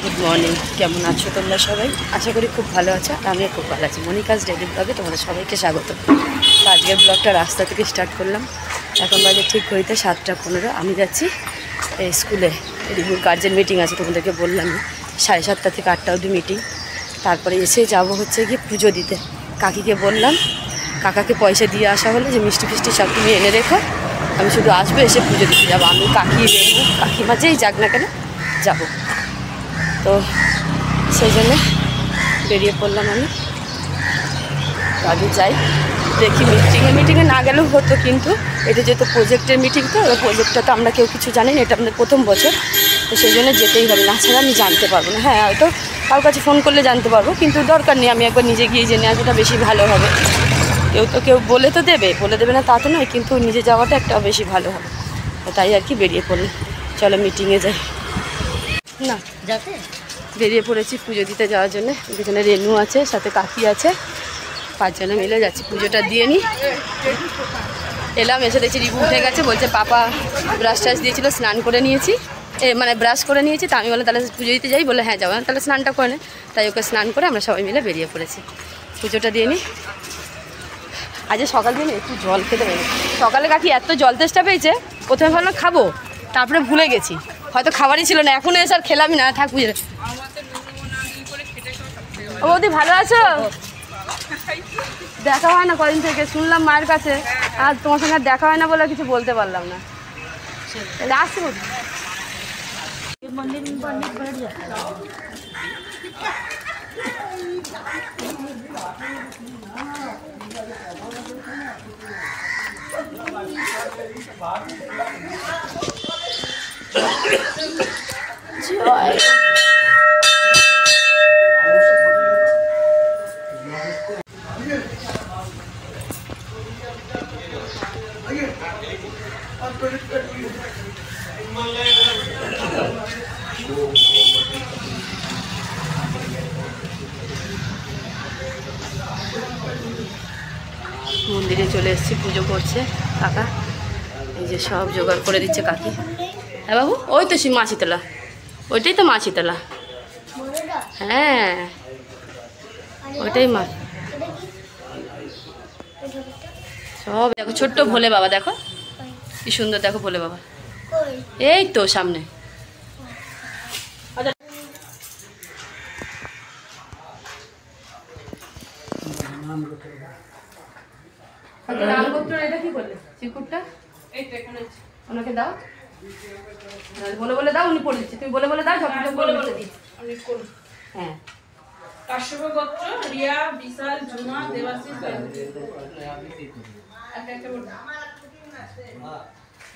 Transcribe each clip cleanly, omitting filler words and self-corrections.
Good morning, কেমন আছো তোমরা সবাই? আশা করি খুব ভালো আছো। আর আমিও খুব ভালো আছি। মনিকাজ ডেইলি ব্লগে তোমাদের সবাইকে স্বাগত। তো আজকের ব্লগটা রাস্তা থেকে স্টার্ট করলাম। এখন বাজে ঠিক ঘড়িতে 7:15। আমি যাচ্ছি স্কুলে, রিভিউ কার্যের মিটিং আছে, তোমাদেরকে বললাম 7:30 থেকে 8টা অবধি মিটিং। তারপরে এসে যাব হচ্ছে গিয়ে পুজো দিতে। কাকিকে বললাম, কাকাকে পয়সা দিয়ে আসা হলে যে মিষ্টি ফিষ্টি সব তুমি এনে রেখো, আমি শুধু আসবো, এসে পুজো দিতে যাবো। আমি কাকি বেরবো, কাকি মাঝেই যাক না কেন যাবো। তো সেই জন্যে বেরিয়ে পড়লাম আমি। আগে যাই, দেখি মিটিংয়ে না গেলেও হতো, কিন্তু এটা যেহেতু প্রজেক্টের মিটিং, তো প্রজেক্টটা তো আমরা কেউ কিছু জানি না, এটা আমাদের প্রথম বছর, তো সেই জন্য যেতেই হবে, না ছাড়া আমি জানতে পারবো না। হ্যাঁ, হয়তো কারোর কাছে ফোন করলে জানতে পারবো, কিন্তু দরকার নেই, আমি একবার নিজে গিয়ে জেনে আসবোটা বেশি ভালো হবে। কেউ বলে তো বলে দেবে না তা তো নয়, কিন্তু নিজে যাওয়াটা একটা বেশি ভালো হবে। তাই আর কি বেরিয়ে পড়লাম। চলো মিটিংয়ে যাই। না যাতে বেরিয়ে পড়েছি পুজো দিতে যাওয়ার জন্য। যেখানে রেনু আছে, সাথে কাকি আছে, 5 জনে মিলে যাচ্ছি। পুজোটা দিয়ে নিই। এলাম, এসে দেখছি রিভু উঠে গেছে, বলছে পাপা ব্রাশ টাশ দিয়েছিল, স্নান করে নিয়েছি, মানে ব্রাশ করে নিয়েছি। তা আমি বললাম তাহলে পুজো দিতে যাই, বলে হ্যাঁ যাবো, তাহলে স্নানটা করে নে। তাই ওকে স্নান করে আমরা সবাই মিলে বেরিয়ে পড়েছি। পুজোটা দিয়ে নিই। আজ সকাল দিয়ে একটু জল খেতে পারি। সকালে কাকি এত জল তেষ্টা পেয়েছে, প্রথমে ভাবলাম খাবো, তারপরে ভুলে গেছি, হয়তো খাবারই ছিল না। এখন এসে আর খেলামই না, থাক বুঝে। ও বৌদি ভালো আছো? দেখা হয় না কদিন থেকে, শুনলাম মায়ের কাছে, আর তোমার সঙ্গে দেখা হয় না বলে কিছু বলতে পারলাম না। আসছি বৌদি। মন্দিরে চলে এসেছি, পুজো করছে কাকা। এই যে সব জোগাড় করে দিচ্ছে কাকি। হ্যাঁ বাবু, ওই তো সেই মাছিতলা, ওইটাই তো মাছিতলা। হ্যাঁ ওইটাই মাছ। সব দেখো, ছোট্ট ভোলে বাবা, দেখো কি সুন্দর, দেখো ভোলে বাবা, এই তো সামনে। এটা কি করলে চিরকুটটা? ওনাকে দাও, বলে দাও, উনি পড়ে দিচ্ছে। তুমি বলে দাও, ঝপঝপ বলে দিই। হ্যাঁ, কাশ্যপ গোত্র, রিয়া, বিশাল, ঝুমা, দেবাশিস,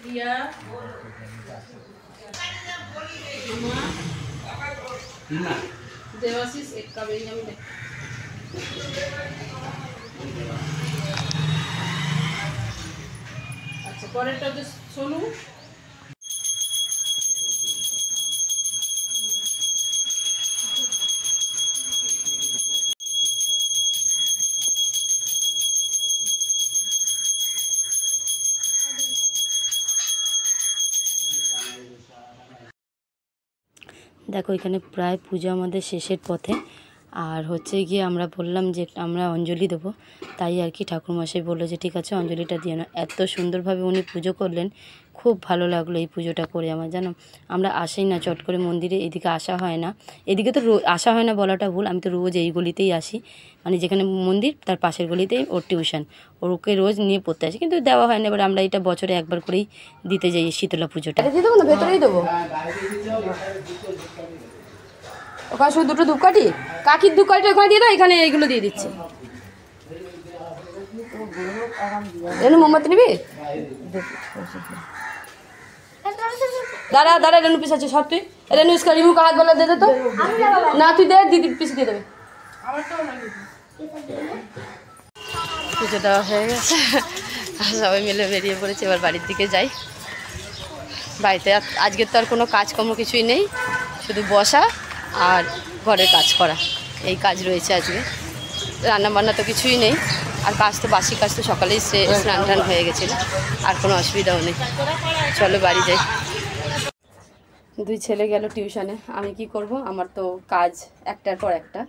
রিয়া, ঝুমা, দেবাশিস, একটা বেরিয়ে আমি দেখ। আচ্ছা, পরেরটা হচ্ছে সোনু। দেখো এখানে প্রায় পুজো আমাদের শেষের পথে। আর হচ্ছে গিয়ে আমরা বললাম যে আমরা অঞ্জলি দেবো, তাই আর কি ঠাকুরমশাই বললো যে ঠিক আছে অঞ্জলিটা দিয়ে না। এত সুন্দরভাবে উনি পুজো করলেন, খুব ভালো লাগলো এই পুজোটা করে আমার। জানো, আমরা আসি না চট করে মন্দিরে, এদিকে আসা হয় না। এদিকে তো আসা হয় না বলাটা ভুল, আমি তো রোজ এই গলিতেই আসি, মানে যেখানে মন্দির তার পাশের গলিতেই ওর টিউশন, ওকে রোজ নিয়ে পড়তে আসি, কিন্তু দেওয়া হয় না। এবার আমরা এটা বছরে একবার করেই দিতে যাই শীতলা পুজোটা। দিয়ে দেবো না, ভেতরেই দেবো। ওখানে শুধু দুটো ধূপকাঠি, কাকির ধূপকাঠিটা ওখানে দিয়ে দাও, এখানে এইগুলো দিয়ে দিচ্ছি। রেনু মোমবাতি নিবি? দাঁড়া রেনু পিস আছে সব। তুই রেনু इसका रिव्यू का हाथ वाला दे दे तो ना, তুই দে, দিদি পিস দিয়ে দেবে। পুজো দেওয়া হয়ে গেছে, সবাই মিলে বেরিয়ে পড়েছে। এবার বাড়ির দিকে যাই। বাড়িতে আজকের তো আর কোনো কাজকর্ম কিছুই নেই, শুধু বসা আর ঘরের কাজ করা, এই কাজ রয়েছে আজকে। রান্নাবান্না তো কিছুই নেই, আর কাজ তো বাসি কাজ তো সকালেই স্নান টান হয়ে গেছিলো, আর কোনো অসুবিধাও নেই। চলো বাড়ি যাই। দুই ছেলে গেল টিউশনে, আমি কি করব, আমার তো কাজ একটার পর একটা।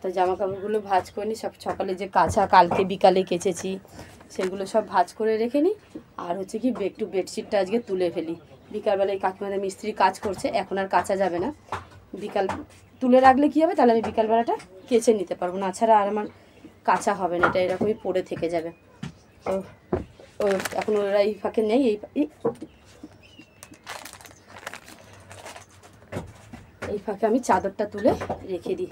তো জামা কাপড়গুলো ভাঁজ করে নিই, সব সকালে যে কাঁচা কালকে বিকালে কেচেছি সেগুলো সব ভাঁজ করে রেখে নিই। আর হচ্ছে কি একটু বেডশিটটা আজকে তুলে ফেলি। বিকালবেলায় কাকিমাদের মিস্ত্রি কাজ করছে, এখন আর কাচা যাবে না। বিকাল তুলে রাখলে কী হবে, তাহলে আমি বিকালবেলাটা কেচে নিতে পারবো না, ছাড়া আর আমার কাঁচা হবে না, এটা এরকমই পড়ে থেকে যাবে। তো ও এখন ওরা এই ফাঁকে নেই, এই ফাঁকে আমি চাদরটা তুলে রেখে দিই,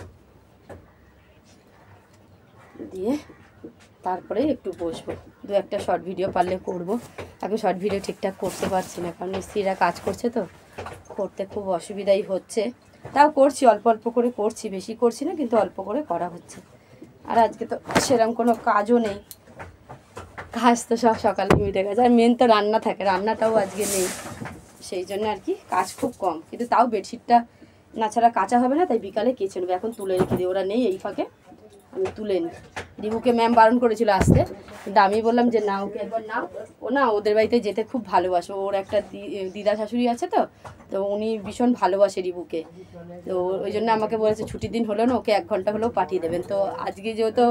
দিয়ে তারপরে একটু বসবো, দু একটা শর্ট ভিডিও পারলে করব। এখন শর্ট ভিডিও ঠিকঠাক করতে পারছি না, কারণ মিস্ত্রিরা কাজ করছে তো করতে খুব অসুবিধাই হচ্ছে। তাও করছি, অল্প অল্প করে করছি, বেশি করছি না, কিন্তু অল্প করে করা হচ্ছে। আর আজকে তো সেরকম কোনো কাজও নেই, কাজ তো সব সকালে মিটে গেছে। আর মেন তো রান্না থাকে, রান্নাটাও আজকে নেই, সেই জন্য আর কি কাজ খুব কম। কিন্তু তাও বেডশিটটা না ছাড়া কাঁচা হবে না, তাই বিকালে কেচে নেবো। এখন তুলে রেখে দিই, ওরা নেই এই ফাঁকে আমি তুলে নিই। রিবুকে ম্যাম বারণ করেছিল আসতে, কিন্তু আমি বললাম যে না, ওকে একবার নাও। ও না ওদের বাড়িতে যেতে খুব ভালোবাসে, ওর একটা দিদা শাশুড়ি আছে, তো তো উনি ভীষণ ভালোবাসে রিবুকে। তো ওই জন্য আমাকে বলেছে ছুটির দিন হলো না, ওকে 1 ঘন্টা হলেও পাঠিয়ে দেবেন। তো আজকে যেহেতু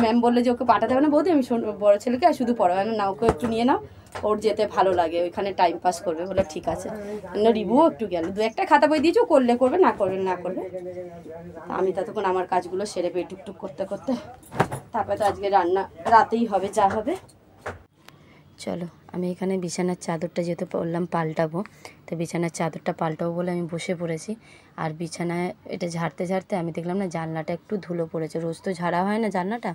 ম্যাম বললে যে ওকে পাঠাতে হবে না বৌদি, আমি বড়ো ছেলেকে আর শুধু পড়াবো না, ওকে একটু নিয়ে নাও, ওর যেতে ভালো লাগে, ওইখানে টাইম পাস করবে। বলে ঠিক আছে। রিবুও একটু গেল, 2-1 খাতা বই দিয়েছো, করলে করবে, না করবে না করবে। আমি ততক্ষণ আমার কাজগুলো সেরে পেয়ে টুকটুক করতে করতে, তারপরে তো আজকে রান্না রাতেই হবে যা হবে। চলো, আমি এখানে বিছানার চাদরটা যেহেতু বললাম পাল্টাবো, তো বিছানার চাদরটা পাল্টাবো বলে আমি বসে পড়েছি। আর বিছানায় এটা ঝাড়তে ঝাড়তে আমি দেখলাম না জানলাটা একটু ধুলো পড়েছে, রোজ তো ঝাড়া হয় না জানলাটা,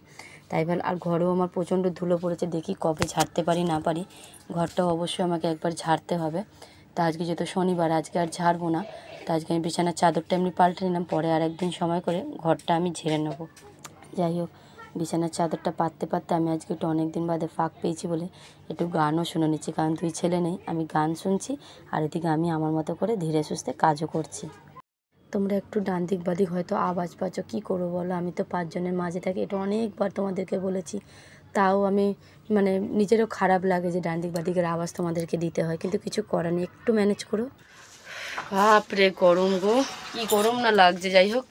তাই ভালো। আর ঘরেও আমার প্রচণ্ড ধুলো পড়েছে, দেখি কবে ঝাড়তে পারি না পারি। ঘরটাও অবশ্যই আমাকে একবার ঝাড়তে হবে। তা আজকে যেহেতু শনিবার, আজকে আর ঝাড়বো না, তো আজকে আমি বিছানার চাদরটা এমনি পাল্টে নিলাম, পরে আর একদিন সময় করে ঘরটা আমি ঝেড়ে নেবো। যাই হোক, বিছানার চাদরটা পাততে পাততে আমি আজকে একটু অনেক দিন বাদে ফাঁক পেয়েছি বলে একটু গানও শুনে নিচ্ছি, কারণ 2 ছেলে নেই, আমি গান শুনছি আর এদিকে আমি আমার মতো করে ধীরে সুস্থে কাজও করছি। তোমরা একটু ডান দিক বাদিক হয়তো আওয়াজ পাচ্ছ, কী করবো বলো, আমি তো 5 জনের মাঝে থাকি, এটা অনেকবার তোমাদেরকে বলেছি। তাও আমি মানে নিজেরও খারাপ লাগে যে ডান দিক বাদিকের আওয়াজ তোমাদেরকে দিতে হয়, কিন্তু কিছু করার নেই, একটু ম্যানেজ করো। বাপরে গরম গো, কী গরম না লাগছে। যাই হোক,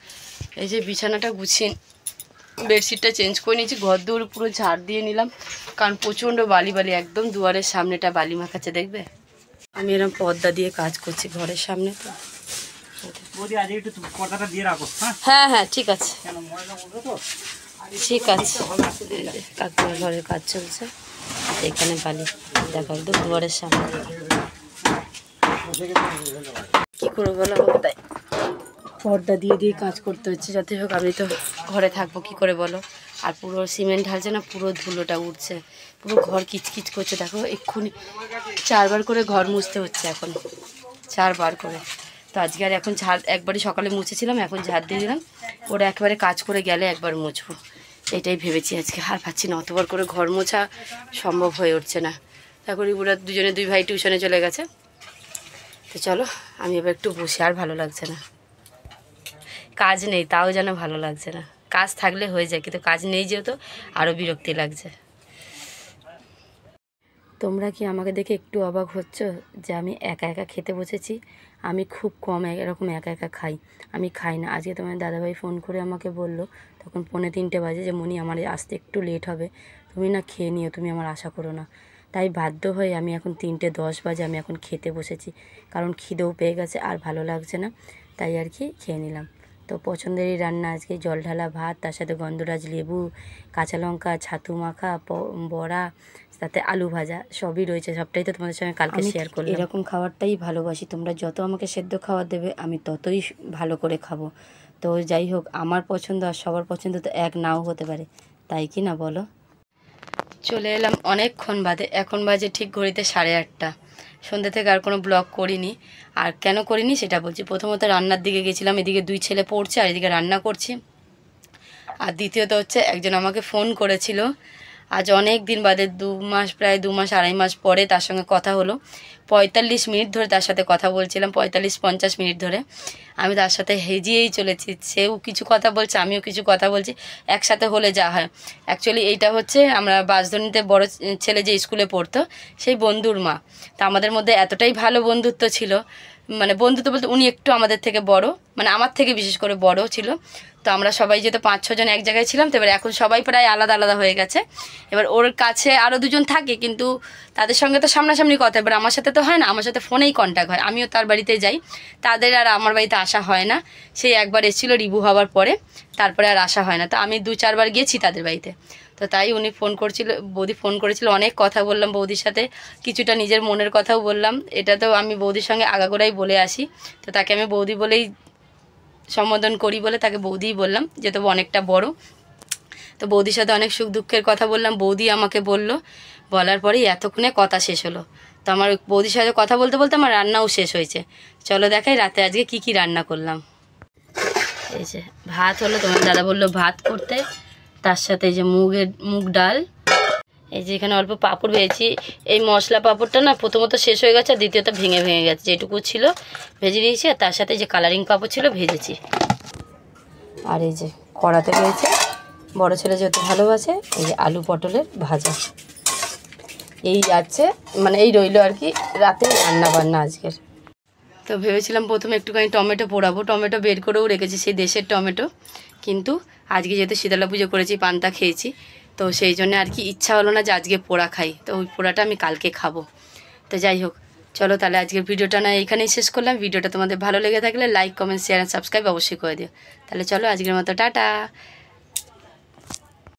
এই যে বিছানাটা গুছিয়ে বেডশিটটা চেঞ্জ করে নিয়েছি, ঘর দৌড় পুরো ঝাড় দিয়ে নিলাম, কারণ প্রচণ্ড বালি বালি, একদম দুয়ারের সামনেটা বালি মাখাচ্ছে দেখবে। আমি এরকম পর্দা দিয়ে কাজ করছি ঘরের সামনে, তো হ্যাঁ হ্যাঁ ঠিক আছে ঠিক আছে। কাকুর ঘরের কাজ চলছে, এখানে বালি দেখো একদম দুয়ারের সামনে, কী করবো বলো, তাই পর্দা দিয়ে দিয়ে কাজ করতে হচ্ছে। যতই হোক আমি তো ঘরে থাকবো কি করে বলো। আর পুরো সিমেন্ট ঢালছে না, পুরো ধুলোটা উঠছে, পুরো ঘর কিচকিচ করছে। দেখো এক্ষুনি 4 বার করে ঘর মুছতে হচ্ছে, এখন 4 বার করে। তো আজকে আর এখন ঝাড় একবারই সকালে মুছেছিলাম, এখন ঝাড় দিয়ে দিলাম, ওরা একবারে কাজ করে গেলে একবার মুছবো, এটাই ভেবেছি আজকে। আর পাচ্ছি না, অতবার করে ঘর মোছা সম্ভব হয়ে উঠছে না। তারপরে ওরা দুজনে 2 ভাই টিউশনে চলে গেছে। তো চলো আমি এবার একটু বসে, আর ভালো লাগছে না, কাজ নেই তাও যেন ভালো লাগছে না। কাজ থাকলে হয়ে যায়, কিন্তু কাজ নেই যেহেতু আরও বিরক্তি লাগছে। তোমরা কি আমাকে দেখে একটু অবাক হচ্ছ যে আমি একা একা খেতে বসেছি? আমি খুব কম এরকম একা একা খাই, আমি খাই না। আজকে তোমার দাদাভাই ফোন করে আমাকে বলল, তখন 2:45 বাজে, যে মনি আমার আসতে একটু লেট হবে, তুমি না খেয়ে নিও, তুমি আমার আশা করো না। তাই বাধ্য হয়ে আমি এখন 3:10 বাজে আমি এখন খেতে বসেছি, কারণ খিদেও পেয়ে গেছে আর ভালো লাগছে না, তাই আর কি খেয়ে নিলাম। তো পছন্দেরই রান্না আজকে, জল ঢালা ভাত, তার সাথে গন্ধরাজ লেবু, কাঁচা লঙ্কা, ছাতু মাখা, বড়া, তাতে আলু ভাজা, সবই রয়েছে। সবটাই তো তোমাদের সঙ্গে কালকে শেয়ার করলাম। এরকম খাবারটাই ভালোবাসি, তোমরা যত আমাকে সেদ্ধ খাবার দেবে আমি ততই ভালো করে খাবো। তো যাই হোক, আমার পছন্দ আর সবার পছন্দ তো এক নাও হতে পারে, তাই কি না বলো। চলে এলাম অনেকক্ষণ বাদে, এখন বাজে ঠিক ঘড়িতে 8:30। সন্ধ্যে থেকে আর কোনো ব্লগ করিনি। আর কেন করিনি সেটা বলছি। প্রথমত রান্নার দিকে গেছিলাম, এদিকে 2 ছেলে পড়ছে আর এদিকে রান্না করছি। আর দ্বিতীয়ত হচ্ছে একজন আমাকে ফোন করেছিল আজ অনেক দিন বাদে, 2 মাস, প্রায় 2 মাস 2.5 মাস পরে তার সঙ্গে কথা হলো। 45 মিনিট ধরে তার সাথে কথা বলছিলাম, 45-50 মিনিট ধরে আমি তার সাথে হেজিয়েই চলেছি। সেও কিছু কথা বলছে, আমিও কিছু কথা বলছি, একসাথে হলে যা হয়। অ্যাকচুয়ালি এইটা হচ্ছে আমরা বাঁশধনীতে বড় ছেলে যে স্কুলে পড়তো সেই বন্ধুর মা। তা আমাদের মধ্যে এতটাই ভালো বন্ধুত্ব ছিল মানে বন্ধুত্ব বলতে উনি একটু আমাদের থেকে বড়, মানে আমার থেকে বিশেষ করে বড় ছিল। তো আমরা সবাই যেহেতু 5-6 জন এক জায়গায় ছিলাম, তো এবার এখন সবাই প্রায় আলাদা আলাদা হয়ে গেছে। এবার ওর কাছে আরও 2 জন থাকে, কিন্তু তাদের সঙ্গে তো সামনাসামনি কথা, এবার আমার সাথে তো হয় না, আমার সাথে ফোনেই কন্ট্যাক্ট হয়, আমিও তার বাড়িতে যাই, তাদের আর আমার বাড়িতে আসা হয় না। সেই একবার এসেছিলো রিভু হওয়ার পরে, তারপরে আর আসা হয় না। তো আমি 2-4 বার গিয়েছি তাদের বাড়িতে। তো তাই উনি ফোন করছিল, বৌদি ফোন করেছিল, অনেক কথা বললাম বৌদির সাথে, কিছুটা নিজের মনের কথাও বললাম। এটা তো আমি বৌদির সঙ্গে আগাগোড়াই বলে আসি, তো তাকে আমি বৌদি বলেই সম্বোধন করি বলে তাকে বৌদিই বললাম, যেহেতু অনেকটা বড়। তো বৌদির সাথে অনেক সুখ দুঃখের কথা বললাম, বৌদি আমাকে বলল, বলার পরেই এতক্ষণে কথা শেষ হলো। তো আমার বৌদির সাথে কথা বলতে বলতে আমার রান্নাও শেষ হয়েছে। চলো দেখাই রাতে আজকে কি কি রান্না করলাম। এই যে ভাত হলো, তোমার দাদা বললো ভাত করতে, তার সাথে এই যে মুগ ডাল, এই যে এখানে অল্প পাঁপড় ভেজেছি। এই মশলা পাঁপড়টা না প্রথমত শেষ হয়ে গেছে, আর দ্বিতীয়ত ভেঙে গেছে, যেটুকু ছিল ভেজে দিয়েছি, আর তার সাথে যে কালারিং পাঁপড় ছিল ভেজেছি। আর এই যে কড়াতে রয়েছে, বড় ছেলে যেহেতু ভালোবাসে, এই যে আলু পটলের ভাজা। এই যাচ্ছে, মানে এই রইলো আর কি রাতে রান্না বান্না আজকের। তো ভেবেছিলাম প্রথমে একটুখানি টমেটো পোড়াবো, টমেটো বের করেও রেখেছি, সেই দেশের টমেটো, কিন্তু আজকে যেহেতু শীতলা পুজো করেছি, পান্তা খেয়েছি, তো সেই জন্য আর কি ইচ্ছা হলো না যে আজকে পোড়া খাই, তো ওই পোড়াটা আমি কালকে খাবো। তো যাই হোক, চলো তাহলে আজকের ভিডিওটা না এখানেই শেষ করলাম। ভিডিওটা তোমাদের ভালো লেগে থাকলে লাইক, কমেন্ট, শেয়ার আর সাবস্ক্রাইব অবশ্যই করে দিও। তাহলে চলো আজকের মতো টাটা।